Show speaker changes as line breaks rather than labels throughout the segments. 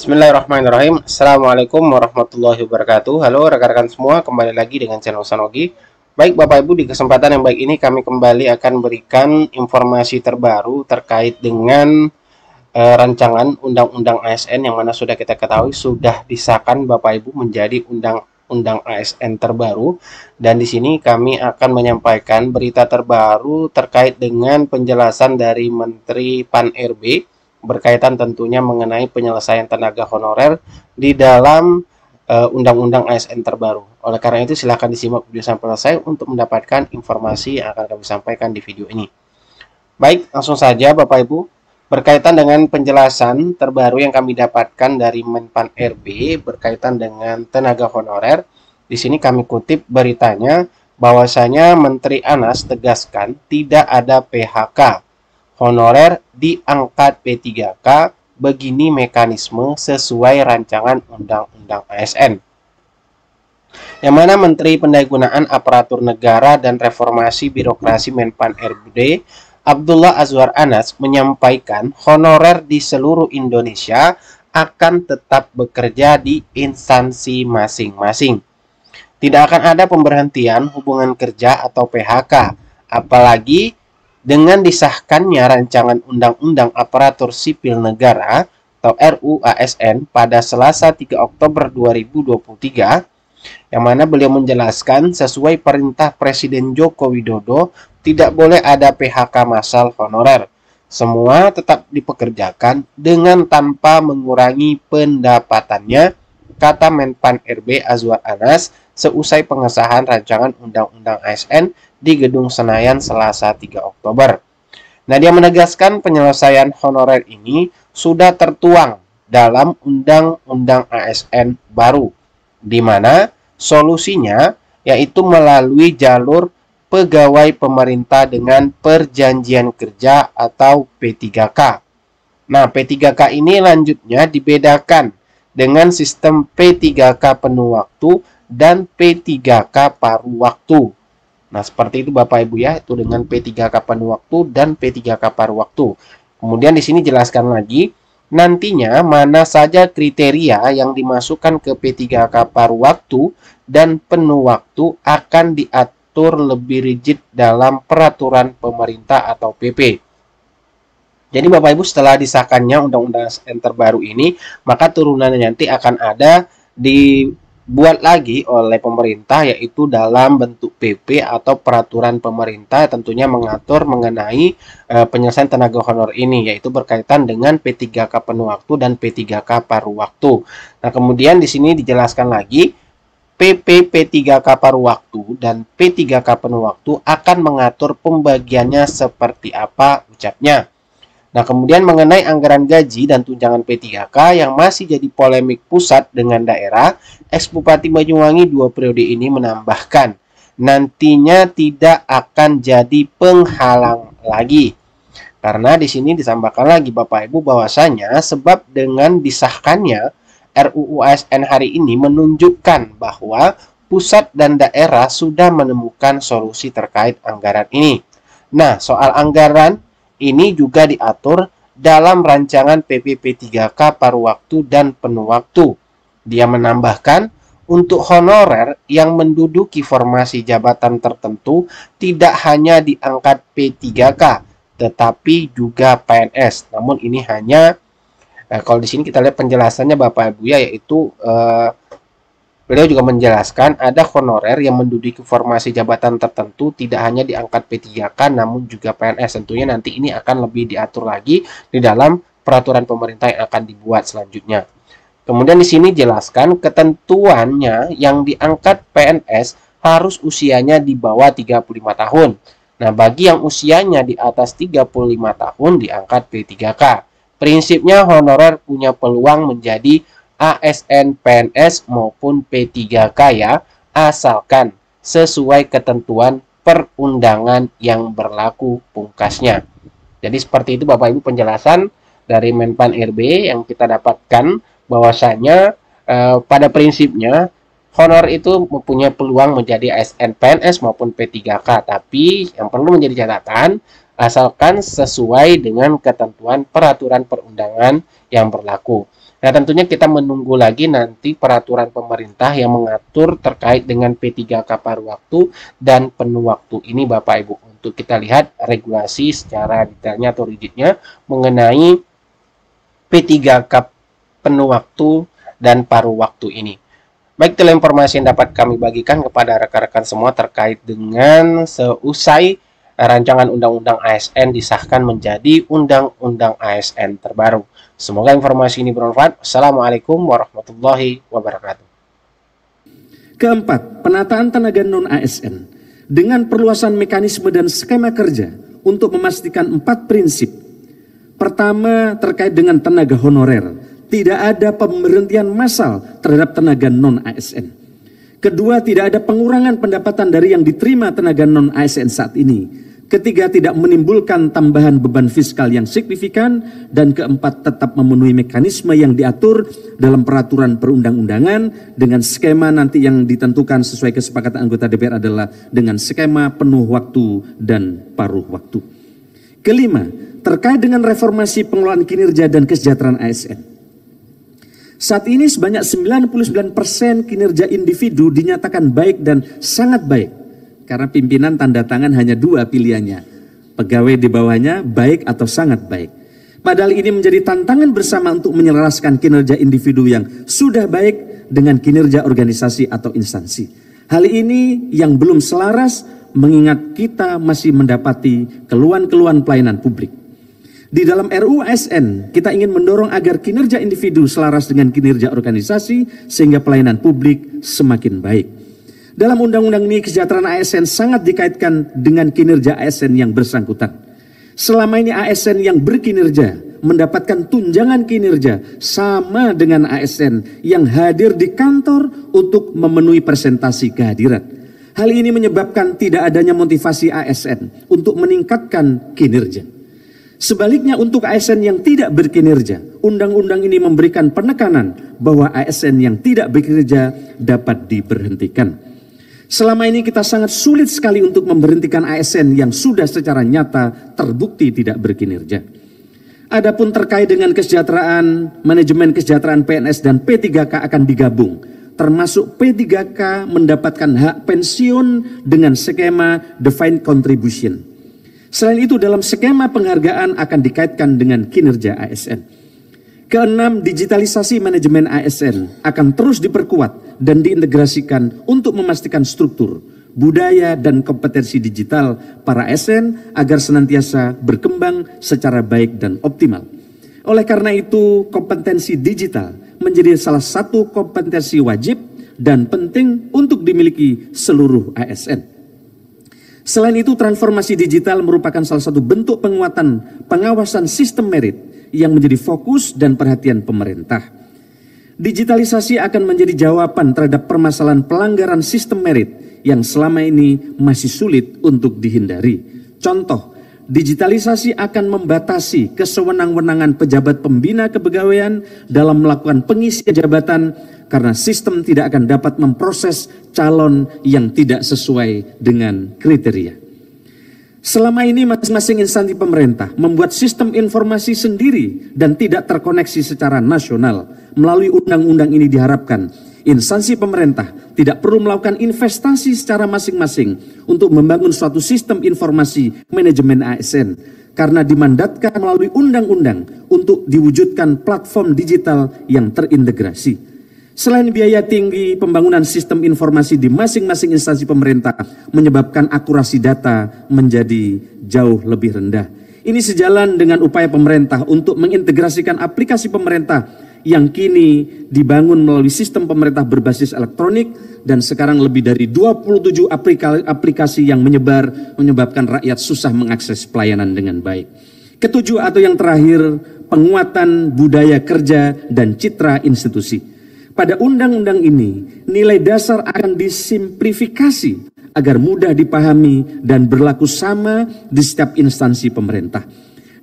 Bismillahirrahmanirrahim. Assalamualaikum warahmatullahi wabarakatuh. Halo rekan-rekan semua, kembali lagi dengan channel Sanogi. Baik Bapak Ibu, di kesempatan yang baik ini kami kembali akan berikan informasi terbaru terkait dengan rancangan Undang-Undang ASN yang mana sudah kita ketahui sudah disahkan Bapak Ibu menjadi Undang-Undang ASN terbaru. Dan di sini kami akan menyampaikan berita terbaru terkait dengan penjelasan dari Menteri Pan-RB berkaitan tentunya mengenai penyelesaian tenaga honorer di dalam Undang-Undang ASN terbaru. Oleh karena itu silakan disimak video sampai selesai untuk mendapatkan informasi yang akan kami sampaikan di video ini. Baik, langsung saja Bapak Ibu. Berkaitan dengan penjelasan terbaru yang kami dapatkan dari Menpan RB berkaitan dengan tenaga honorer, di sini kami kutip beritanya bahwasanya Menteri Anas tegaskan tidak ada PHK. Honorer diangkat P3K, begini mekanisme sesuai rancangan Undang-Undang ASN. Yang mana Menteri Pendayagunaan Aparatur Negara dan Reformasi Birokrasi Menpan RB Abdullah Azwar Anas menyampaikan honorer di seluruh Indonesia akan tetap bekerja di instansi masing-masing. Tidak akan ada pemberhentian hubungan kerja atau PHK, apalagi dengan disahkannya rancangan Undang-Undang Aparatur Sipil Negara atau RUU ASN pada Selasa 3 Oktober 2023, yang mana beliau menjelaskan sesuai perintah Presiden Joko Widodo tidak boleh ada PHK massal honorer. Semua tetap dipekerjakan dengan tanpa mengurangi pendapatannya, kata Menpan RB Azwar Anas seusai pengesahan rancangan Undang-Undang ASN di Gedung Senayan Selasa 3 Oktober. Nah, dia menegaskan penyelesaian honorer ini sudah tertuang dalam Undang-Undang ASN baru, di mana solusinya yaitu melalui jalur pegawai pemerintah dengan perjanjian kerja atau P3K. Nah, P3K ini lanjutnya dibedakan dengan sistem P3K penuh waktu dan P3K paruh waktu. Nah, seperti itu Bapak Ibu ya, itu dengan P3K penuh waktu dan P3K paruh waktu. Kemudian di sini jelaskan lagi, nantinya mana saja kriteria yang dimasukkan ke P3K paruh waktu dan penuh waktu akan diatur lebih rigid dalam peraturan pemerintah atau PP. Jadi Bapak Ibu, setelah disahkannya Undang-Undang ASN terbaru ini, maka turunannya nanti akan ada dibuat lagi oleh pemerintah, yaitu dalam bentuk PP atau peraturan pemerintah tentunya mengatur mengenai penyelesaian tenaga honor ini, yaitu berkaitan dengan P3K penuh waktu dan P3K paruh waktu. Nah, kemudian di sini dijelaskan lagi PP P3K paruh waktu dan P3K penuh waktu akan mengatur pembagiannya seperti apa, ucapnya. Nah, kemudian mengenai anggaran gaji dan tunjangan P3K yang masih jadi polemik pusat dengan daerah, Ex-Bupati Banyuwangi 2 periode ini menambahkan, nantinya tidak akan jadi penghalang lagi. Karena di sini ditambahkan lagi Bapak Ibu bahwasanya sebab dengan disahkannya RUU ASN hari ini menunjukkan bahwa pusat dan daerah sudah menemukan solusi terkait anggaran ini. Nah, soal anggaran ini juga diatur dalam rancangan PPP 3K paruh waktu dan penuh waktu. Dia menambahkan, untuk honorer yang menduduki formasi jabatan tertentu tidak hanya diangkat P3K, tetapi juga PNS. Namun ini hanya, kalau di sini kita lihat penjelasannya Bapak Ibu ya, yaitu beliau juga menjelaskan ada honorer yang menduduki formasi jabatan tertentu tidak hanya diangkat P3K namun juga PNS. Tentunya nanti ini akan lebih diatur lagi di dalam peraturan pemerintah yang akan dibuat selanjutnya. Kemudian di sini jelaskan ketentuannya yang diangkat PNS harus usianya di bawah 35 tahun. Nah, bagi yang usianya di atas 35 tahun diangkat P3K. Prinsipnya honorer punya peluang menjadi ASN, PNS maupun P3K ya, asalkan sesuai ketentuan perundangan yang berlaku, pungkasnya. Jadi seperti itu Bapak Ibu penjelasan dari Menpan RB yang kita dapatkan bahwasanya pada prinsipnya honor itu mempunyai peluang menjadi ASN, PNS maupun P3K, tapi yang perlu menjadi catatan asalkan sesuai dengan ketentuan peraturan perundangan yang berlaku. Nah, tentunya kita menunggu lagi nanti peraturan pemerintah yang mengatur terkait dengan P3K paruh waktu dan penuh waktu ini Bapak Ibu. Untuk kita lihat regulasi secara detailnya atau rigidnya mengenai P3K penuh waktu dan paruh waktu ini. Baik, itulah informasi yang dapat kami bagikan kepada rekan-rekan semua terkait dengan seusai rancangan undang-undang ASN disahkan menjadi undang-undang ASN terbaru. Semoga informasi ini bermanfaat. Assalamualaikum warahmatullahi wabarakatuh.
Keempat, penataan tenaga non-ASN dengan perluasan mekanisme dan skema kerja untuk memastikan 4 prinsip. Pertama, terkait dengan tenaga honorer. Tidak ada pemberhentian massal terhadap tenaga non-ASN. Kedua, tidak ada pengurangan pendapatan dari yang diterima tenaga non-ASN saat ini. Ketiga, tidak menimbulkan tambahan beban fiskal yang signifikan. Dan keempat, tetap memenuhi mekanisme yang diatur dalam peraturan perundang-undangan dengan skema nanti yang ditentukan sesuai kesepakatan anggota DPR adalah dengan skema penuh waktu dan paruh waktu. Kelima, terkait dengan reformasi pengelolaan kinerja dan kesejahteraan ASN. Saat ini sebanyak 99% kinerja individu dinyatakan baik dan sangat baik. Karena pimpinan tanda tangan hanya 2 pilihannya. Pegawai di bawahnya baik atau sangat baik. Padahal ini menjadi tantangan bersama untuk menyelaraskan kinerja individu yang sudah baik dengan kinerja organisasi atau instansi. Hal ini yang belum selaras mengingat kita masih mendapati keluhan-keluhan pelayanan publik. Di dalam RUU ASN, kita ingin mendorong agar kinerja individu selaras dengan kinerja organisasi sehingga pelayanan publik semakin baik. Dalam undang-undang ini, kesejahteraan ASN sangat dikaitkan dengan kinerja ASN yang bersangkutan. Selama ini ASN yang berkinerja mendapatkan tunjangan kinerja sama dengan ASN yang hadir di kantor untuk memenuhi presentasi kehadiran. Hal ini menyebabkan tidak adanya motivasi ASN untuk meningkatkan kinerja. Sebaliknya untuk ASN yang tidak berkinerja, undang-undang ini memberikan penekanan bahwa ASN yang tidak bekerja dapat diberhentikan. Selama ini kita sangat sulit sekali untuk memberhentikan ASN yang sudah secara nyata terbukti tidak berkinerja. Adapun terkait dengan kesejahteraan, manajemen kesejahteraan PNS dan P3K akan digabung, termasuk P3K mendapatkan hak pensiun dengan skema defined contribution. Selain itu dalam skema penghargaan akan dikaitkan dengan kinerja ASN. Keenam, digitalisasi manajemen ASN akan terus diperkuat dan diintegrasikan untuk memastikan struktur, budaya dan kompetensi digital para ASN agar senantiasa berkembang secara baik dan optimal. Oleh karena itu, kompetensi digital menjadi salah satu kompetensi wajib dan penting untuk dimiliki seluruh ASN. Selain itu, transformasi digital merupakan salah satu bentuk penguatan pengawasan sistem merit yang menjadi fokus dan perhatian pemerintah. Digitalisasi akan menjadi jawaban terhadap permasalahan pelanggaran sistem merit yang selama ini masih sulit untuk dihindari. Contoh, digitalisasi akan membatasi kesewenang-wenangan pejabat pembina kepegawaian dalam melakukan pengisian jabatan karena sistem tidak akan dapat memproses calon yang tidak sesuai dengan kriteria. Selama ini masing-masing instansi pemerintah membuat sistem informasi sendiri dan tidak terkoneksi secara nasional. Melalui undang-undang ini diharapkan instansi pemerintah tidak perlu melakukan investasi secara masing-masing untuk membangun suatu sistem informasi manajemen ASN karena dimandatkan melalui undang-undang untuk diwujudkan platform digital yang terintegrasi. Selain biaya tinggi, pembangunan sistem informasi di masing-masing instansi pemerintah menyebabkan akurasi data menjadi jauh lebih rendah. Ini sejalan dengan upaya pemerintah untuk mengintegrasikan aplikasi pemerintah yang kini dibangun melalui sistem pemerintah berbasis elektronik dan sekarang lebih dari 27 aplikasi yang menyebabkan rakyat susah mengakses pelayanan dengan baik. Ketujuh atau yang terakhir, penguatan budaya kerja dan citra institusi. Pada undang-undang ini, nilai dasar akan disimplifikasi agar mudah dipahami dan berlaku sama di setiap instansi pemerintah.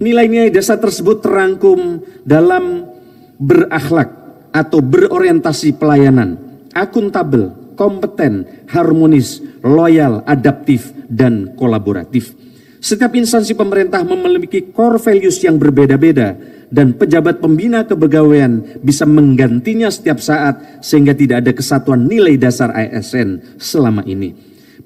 Nilai-nilai dasar tersebut terangkum dalam berakhlak atau berorientasi pelayanan, akuntabel, kompeten, harmonis, loyal, adaptif, dan kolaboratif. Setiap instansi pemerintah memiliki core values yang berbeda-beda dan pejabat pembina kepegawaian bisa menggantinya setiap saat sehingga tidak ada kesatuan nilai dasar ASN selama ini.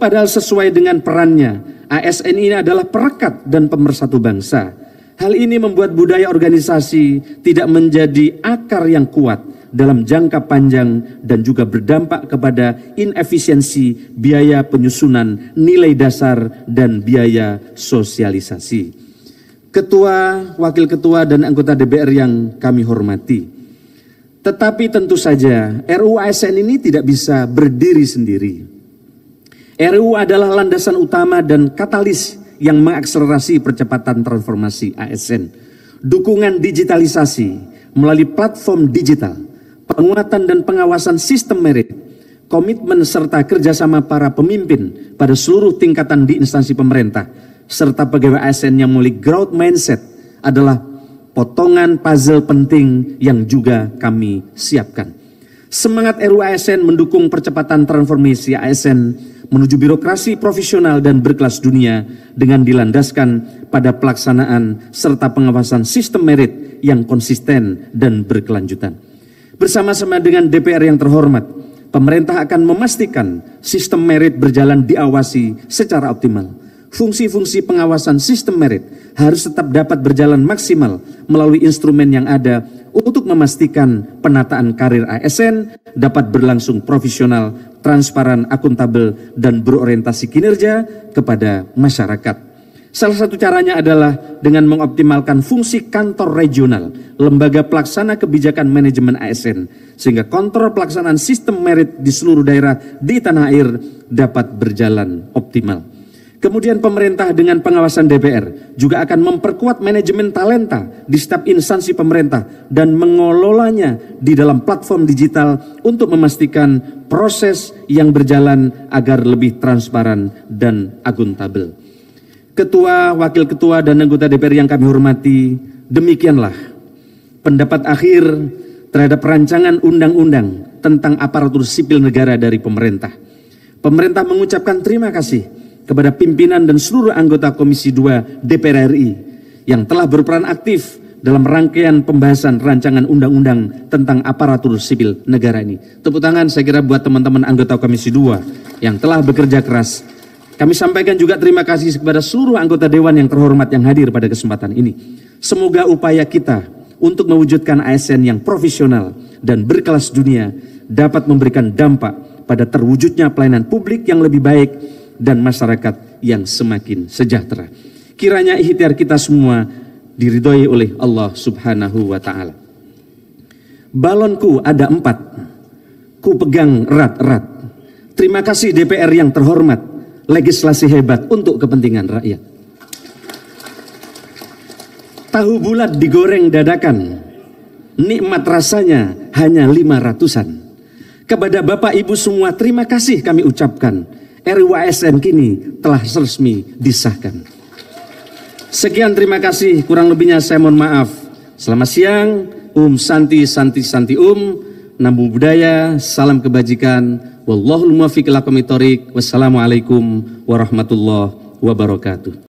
Padahal sesuai dengan perannya, ASN ini adalah perekat dan pemersatu bangsa. Hal ini membuat budaya organisasi tidak menjadi akar yang kuat dalam jangka panjang dan juga berdampak kepada inefisiensi biaya penyusunan nilai dasar dan biaya sosialisasi. Ketua, wakil ketua, dan anggota DPR yang kami hormati. Tetapi tentu saja RUU ASN ini tidak bisa berdiri sendiri. RUU adalah landasan utama dan katalis yang mengakselerasi percepatan transformasi ASN. Dukungan digitalisasi melalui platform digital, penguatan dan pengawasan sistem merit, komitmen serta kerjasama para pemimpin pada seluruh tingkatan di instansi pemerintah, serta pegawai ASN yang memiliki growth mindset adalah potongan puzzle penting yang juga kami siapkan. Semangat RUU ASN mendukung percepatan transformasi ASN menuju birokrasi profesional dan berkelas dunia dengan dilandaskan pada pelaksanaan serta pengawasan sistem merit yang konsisten dan berkelanjutan. Bersama-sama dengan DPR yang terhormat, pemerintah akan memastikan sistem merit berjalan diawasi secara optimal. Fungsi-fungsi pengawasan sistem merit harus tetap dapat berjalan maksimal melalui instrumen yang ada untuk memastikan penataan karir ASN dapat berlangsung profesional, transparan, akuntabel, dan berorientasi kinerja kepada masyarakat. Salah satu caranya adalah dengan mengoptimalkan fungsi kantor regional, lembaga pelaksana kebijakan manajemen ASN, sehingga kontrol pelaksanaan sistem merit di seluruh daerah di tanah air dapat berjalan optimal. Kemudian pemerintah dengan pengawasan DPR juga akan memperkuat manajemen talenta di setiap instansi pemerintah dan mengelolanya di dalam platform digital untuk memastikan proses yang berjalan agar lebih transparan dan akuntabel. Ketua, wakil ketua, dan anggota DPR yang kami hormati, demikianlah pendapat akhir terhadap rancangan undang-undang tentang aparatur sipil negara dari pemerintah. Pemerintah mengucapkan terima kasih kepada pimpinan dan seluruh anggota Komisi 2 DPR RI yang telah berperan aktif dalam rangkaian pembahasan rancangan undang-undang tentang aparatur sipil negara ini. Tepuk tangan saya kira buat teman-teman anggota Komisi 2 yang telah bekerja keras. Kami sampaikan juga terima kasih kepada seluruh anggota Dewan yang terhormat yang hadir pada kesempatan ini. Semoga upaya kita untuk mewujudkan ASN yang profesional dan berkelas dunia dapat memberikan dampak pada terwujudnya pelayanan publik yang lebih baik dan masyarakat yang semakin sejahtera. Kiranya ikhtiar kita semua diridhoi oleh Allah Subhanahu wa Ta'ala. Balonku ada 4, ku pegang erat-erat. Terima kasih DPR yang terhormat, legislasi hebat untuk kepentingan rakyat. Tahu bulat digoreng dadakan, nikmat rasanya hanya 500-an. Kepada Bapak Ibu semua terima kasih kami ucapkan. RUU ASN kini telah resmi disahkan. Sekian, terima kasih, kurang lebihnya saya mohon maaf. Selamat siang, Santi Santi Santi Namo Buddhaya, salam kebajikan, wallahul muwaffiq ila aqwamit thoriq, wassalamualaikum warahmatullahi wabarakatuh.